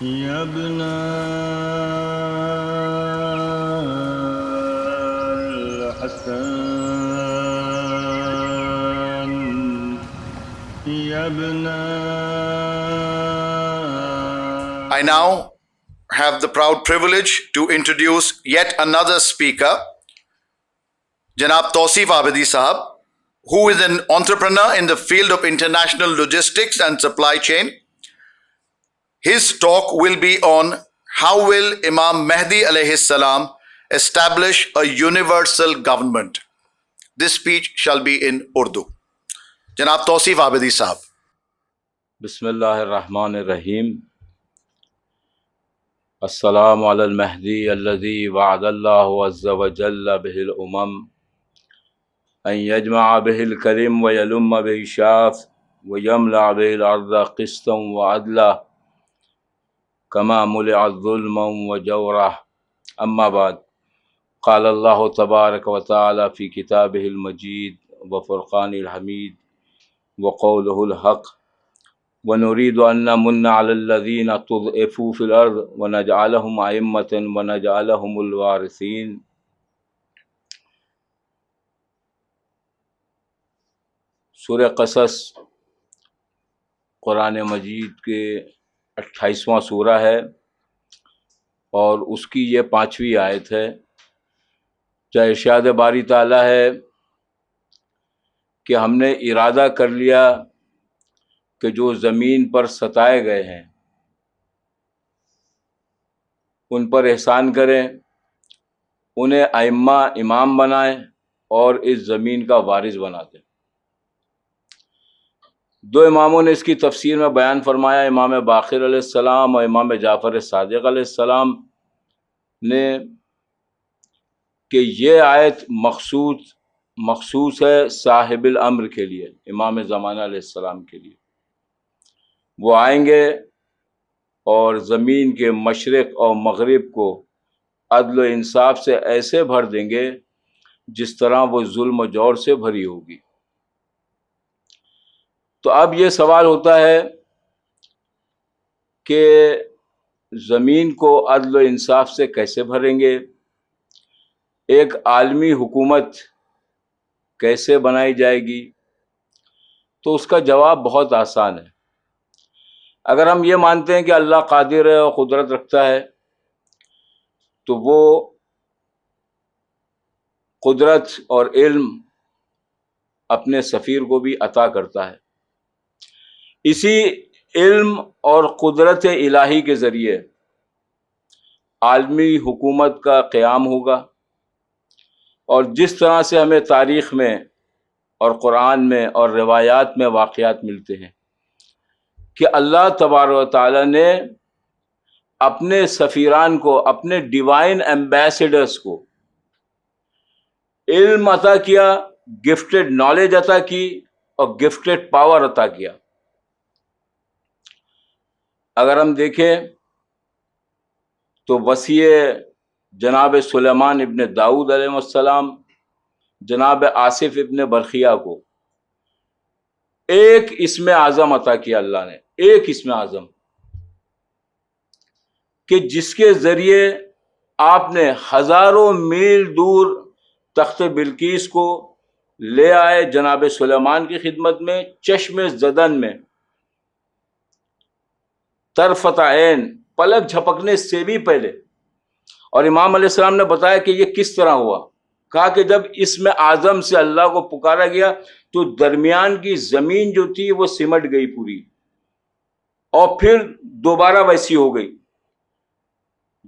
يا ابن الحسن يا ابن I now have the proud privilege to introduce yet another speaker, Janab Tausif Abidi Sahab, who is an entrepreneur in the field of international logistics and supply chain. His talk will be on how will Imam Mahdi alayhi salam establish a universal government. This speech shall be in Urdu. Janab Tausif Abidi Sahab. بسم اللہ الرحمن الرحیم. السلام علی المہدی الذی وعد اللہ عز وجل بہ الامم ان یجمع بہ الکلم ویلم بہ الشاف ویملأ بہ الارض قسطا وعدلا کما ملئت ظلما وجورا. اما بعد، قال اللہ تبارک وتعالی فی کتابہ المجید وفرقان الحمید وقولہ الحق وَنُرِيدُ أَن نَّمُنَّ عَلَى الَّذِينَ اسْتُضْعِفُوا فِي الْأَرْضِ وَنَجْعَلَهُمْ أَئِمَّةً وَنَجْعَلَهُمُ الْوَارِثِينَ. سورہ قصص قرآن مجید کے 28واں سورہ ہے اور اس کی یہ 5ویں آیت ہے. جہاں ارشاد باری تعالیٰ ہے کہ ہم نے ارادہ کر لیا کہ جو زمین پر ستائے گئے ہیں ان پر احسان کریں، انہیں ائمہ امام بنائیں اور اس زمین کا وارث بنا دیں. دو اماموں نے اس کی تفسیر میں بیان فرمایا، امام باقر علیہ السلام اور امام جعفر صادق علیہ السلام نے، کہ یہ آیت مخصوص ہے صاحب الامر کے لیے، امام زمانہ علیہ السلام کے لیے. وہ آئیں گے اور زمین کے مشرق اور مغرب کو عدل و انصاف سے ایسے بھر دیں گے جس طرح وہ ظلم و جور سے بھری ہوگی. تو اب یہ سوال ہوتا ہے کہ زمین کو عدل و انصاف سے کیسے بھریں گے، ایک عالمی حکومت کیسے بنائی جائے گی؟ تو اس کا جواب بہت آسان ہے. اگر ہم یہ مانتے ہیں کہ اللہ قادر ہے اور قدرت رکھتا ہے تو وہ قدرت اور علم اپنے سفیر کو بھی عطا کرتا ہے. اسی علم اور قدرت الہی کے ذریعے عالمی حکومت کا قیام ہوگا. اور جس طرح سے ہمیں تاریخ میں اور قرآن میں اور روایات میں واقعات ملتے ہیں کہ اللہ تبارک و تعالیٰ نے اپنے سفیران کو، اپنے ڈیوائن ایمبیسیڈرز کو علم عطا کیا، گفٹڈ نالج عطا کی اور گفٹڈ پاور عطا کیا. اگر ہم دیکھیں تو وصی جناب سلیمان ابن داؤد علیہ السلام، جناب آصف ابن برخیہ کو ایک اسم اعظم عطا کیا اللہ نے، ایک اسم اعظم کہ جس کے ذریعے آپ نے ہزاروں میل دور تخت بلقیس کو لے آئے جناب سلیمان کی خدمت میں، چشم زدن میں، طرفت عین، پلک جھپکنے سے بھی پہلے. اور امام علیہ السلام نے بتایا کہ یہ کس طرح ہوا. کہا کہ جب اسم اعظم سے اللہ کو پکارا گیا تو درمیان کی زمین جو تھی وہ سمٹ گئی پوری اور پھر دوبارہ ویسی ہو گئی.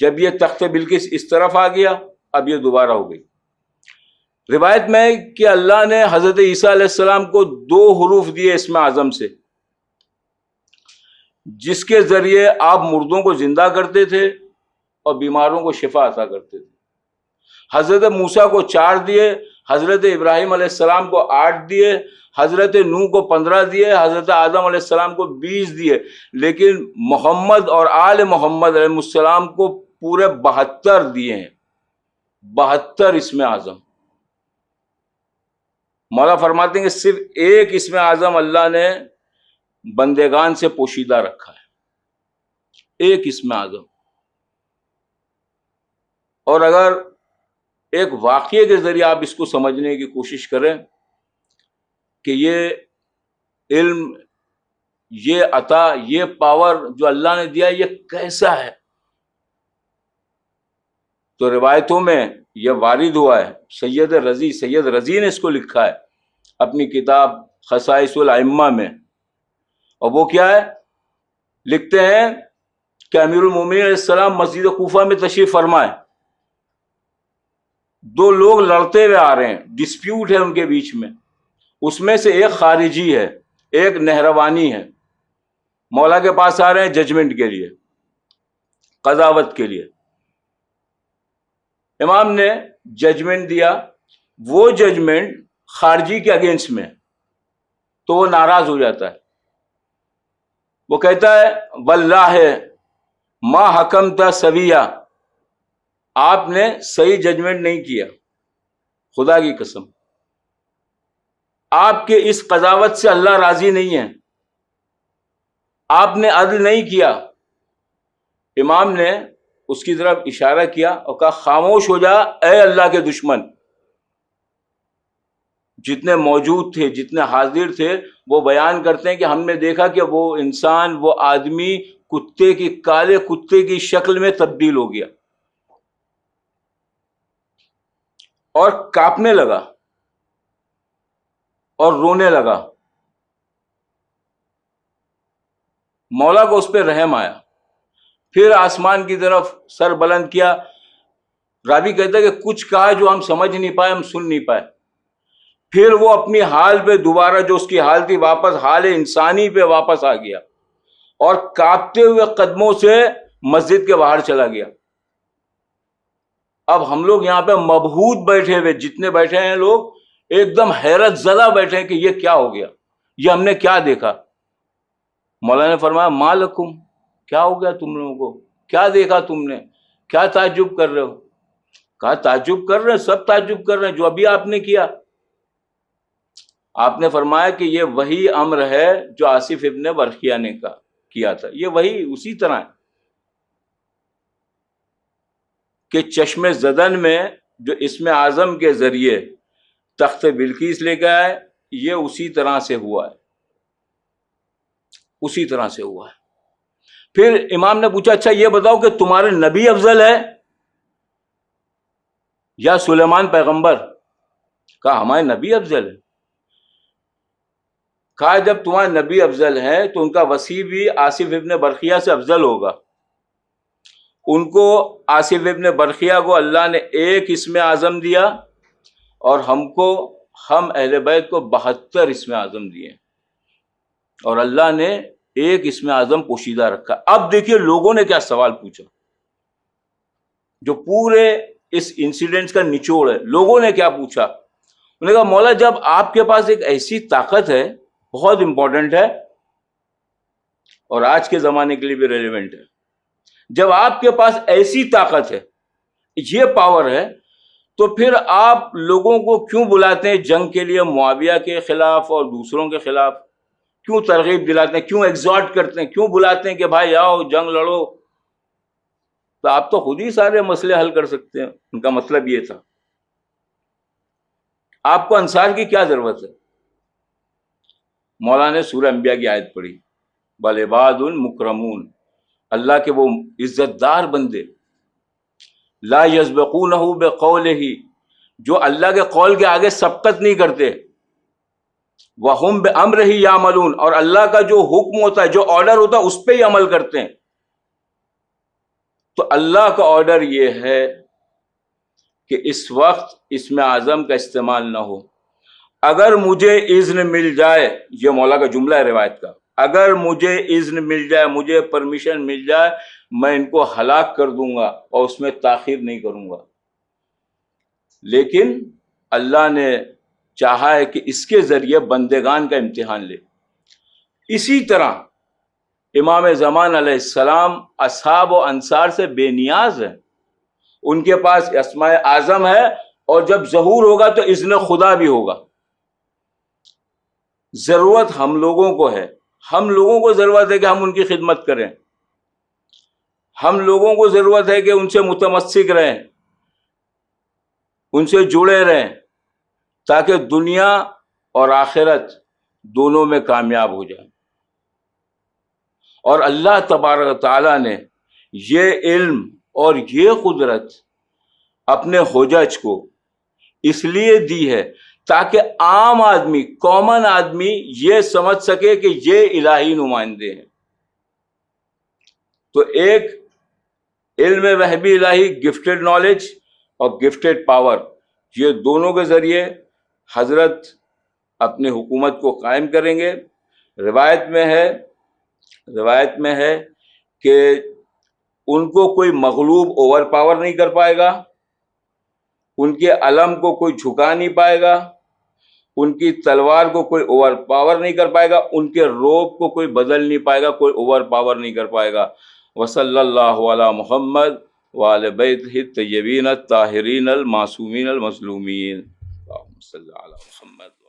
جب یہ تخت بلقیس اس طرف آ گیا اب یہ دوبارہ ہو گئی. روایت میں ہے کہ اللہ نے حضرت عیسیٰ علیہ السلام کو 2 حروف دیے اسم اعظم سے، جس کے ذریعے آپ مردوں کو زندہ کرتے تھے اور بیماروں کو شفا عطا کرتے تھے. حضرت موسیٰ کو 4 دیے، حضرت ابراہیم علیہ السلام کو 8 دیے، حضرت نوح کو 15 دیے، حضرت آدم علیہ السلام کو 20 دیے، لیکن محمد اور آل محمد علیہ السلام کو پورے 72 دیے ہیں. 72 اسم اعظم. مولا فرماتے ہیں کہ صرف ایک اسم اعظم اللہ نے بندگان سے پوشیدہ رکھا ہے، ایک اسم اعظم. اور اگر ایک واقعے کے ذریعے آپ اس کو سمجھنے کی کوشش کریں کہ یہ علم، یہ عطا، یہ پاور جو اللہ نے دیا یہ کیسا ہے، تو روایتوں میں یہ وارد ہوا ہے. سید رضی نے اس کو لکھا ہے اپنی کتاب خصائص الائمہ میں. اور وہ کیا ہے، لکھتے ہیں کہ امیر المومنین علیہ السلام مسجد کوفہ میں تشریف فرمائے. دو لوگ لڑتے ہوئے آ رہے ہیں، ڈسپیوٹ ہے ان کے بیچ میں. اس میں سے ایک خارجی ہے، ایک نہروانی ہے. مولا کے پاس آ رہے ہیں ججمنٹ کے لیے، قضاوت کے لیے. امام نے ججمنٹ دیا، وہ ججمنٹ خارجی کے اگینسٹ میں، تو وہ ناراض ہو جاتا ہے. وہ کہتا ہے واللہ ما حکمت سویہ، آپ نے صحیح ججمنٹ نہیں کیا، خدا کی قسم آپ کے اس قضاوت سے اللہ راضی نہیں ہے، آپ نے عدل نہیں کیا. امام نے اس کی طرف اشارہ کیا اور کہا خاموش ہو جا اے اللہ کے دشمن. جتنے موجود تھے، جتنے حاضر تھے، وہ بیان کرتے ہیں کہ ہم نے دیکھا کہ وہ انسان، وہ آدمی کتے کی، کالے کتے کی شکل میں تبدیل ہو گیا اور کانپنے لگا اور رونے لگا. مولا کو اس پہ رحم آیا، پھر آسمان کی طرف سر بلند کیا. راوی کہتا ہے کہ کچھ کہا جو ہم سمجھ نہیں پائے، ہم سن نہیں پائے. پھر وہ اپنی حال پہ دوبارہ، جو اس کی حال تھی، واپس حال انسانی پہ واپس آ گیا اور کانپتے ہوئے قدموں سے مسجد کے باہر چلا گیا. اب ہم لوگ یہاں پہ مبہوت بیٹھے ہوئے، جتنے بیٹھے ہیں لوگ ایک دم حیرت زدہ بیٹھے ہیں کہ یہ کیا ہو گیا، یہ ہم نے کیا دیکھا. مولانا نے فرمایا ما لکم، کیا ہو گیا تم لوگوں کو، کیا دیکھا تم نے، کیا تعجب کر رہے ہو. کہا تعجب کر رہے ہیں، سب تعجب کر رہے ہیں جو ابھی آپ نے کیا. آپ نے فرمایا کہ یہ وہی امر ہے جو آصف ابن برقیہ نے کیا تھا، یہ وہی اسی طرح ہے کہ چشم زدن میں جو اسم اعظم کے ذریعے تخت بلقیس لے کے آئے، یہ اسی طرح سے ہوا ہے، اسی طرح سے ہوا ہے. پھر امام نے پوچھا اچھا یہ بتاؤ کہ تمہارے نبی افضل ہے یا سلیمان پیغمبر؟ کہا ہمارے نبی افضل ہے. کہا جب تمہارے نبی افضل ہے تو ان کا وصی بھی آصف ابن برقیہ سے افضل ہوگا. ان کو، آصف ابن برقیہ کو اللہ نے ایک اسم اعظم دیا اور ہم اہل بیت کو 72 اسم اعظم دیے، اور اللہ نے ایک اسم اعظم پوشیدہ رکھا. اب دیکھیے لوگوں نے کیا سوال پوچھا، جو پورے اس انسیڈنٹ کا نچوڑ ہے. لوگوں نے کیا پوچھا، انہوں نے کہا مولا جب آپ کے پاس ایک ایسی طاقت ہے، بہت امپورٹنٹ ہے اور آج کے زمانے کے لیے بھی ریلیونٹ ہے، جب آپ کے پاس ایسی طاقت ہے، یہ پاور ہے، تو پھر آپ لوگوں کو کیوں بلاتے ہیں جنگ کے لیے، معاویہ کے خلاف اور دوسروں کے خلاف؟ کیوں ترغیب دلاتے ہیں، کیوں ایگزارٹ کرتے ہیں، کیوں بلاتے ہیں کہ بھائی آؤ جنگ لڑو؟ تو آپ تو خود ہی سارے مسئلے حل کر سکتے ہیں. ان کا مطلب یہ تھا آپ کو انصار کی کیا ضرورت ہے. مولانا نے سورہ انبیاء کی آیت پڑھی وَالْعِبَادُ الْمُكْرَمُونَ، اللہ کے وہ عزت دار بندے، لا يَسْبِقُونَهُ بِقَوْلِهِ، جو اللہ کے قول کے آگے سبقت نہیں کرتے، وَهُمْ بِأَمْرِهِ يَعْمَلُونَ، اور اللہ کا جو حکم ہوتا ہے، جو آرڈر ہوتا ہے، اس پہ ہی عمل کرتے ہیں. تو اللہ کا آرڈر یہ ہے کہ اس وقت اسم اعظم کا استعمال نہ ہو. اگر مجھے اذن مل جائے، یہ مولا کا جملہ ہے روایت کا، اگر مجھے اذن مل جائے، مجھے پرمیشن مل جائے، میں ان کو ہلاک کر دوں گا اور اس میں تاخیر نہیں کروں گا. لیکن اللہ نے چاہا ہے کہ اس کے ذریعے بندگان کا امتحان لے. اسی طرح امام زمان علیہ السلام اصحاب و انصار سے بے نیاز ہیں، ان کے پاس اسماء اعظم ہے، اور جب ظہور ہوگا تو اذن خدا بھی ہوگا. ضرورت ہم لوگوں کو ہے، ہم لوگوں کو ضرورت ہے کہ ہم ان کی خدمت کریں. ہم لوگوں کو ضرورت ہے کہ ان سے متمسک رہیں، ان سے جڑے رہیں، تاکہ دنیا اور آخرت دونوں میں کامیاب ہو جائیں۔ اور اللہ تبارک و تعالیٰ نے یہ علم اور یہ قدرت اپنے حجج کو اس لیے دی ہے تاکہ عام آدمی، کامن آدمی یہ سمجھ سکے کہ یہ الہی نمائندے ہیں۔ تو ایک علم وحبی الہی، گفٹڈ نالج اور گفٹڈ پاور، یہ دونوں کے ذریعے حضرت اپنی حکومت کو قائم کریں گے۔ روایت میں ہے کہ ان کو کوئی مغلوب اوور پاور نہیں کر پائے گا، ان کے علم کو کوئی جھکا نہیں پائے گا، ان کی تلوار کو کوئی اوور پاور نہیں کر پائے گا، ان کے روب کو کوئی بدل نہیں پائے گا، کوئی اوور پاور نہیں کر پائے گا۔ وصلی اللہ علی محمد وآل بیتہ الطیبین الطاہرین المعصومین المظلومین۔ اللہم صلی علی محمد۔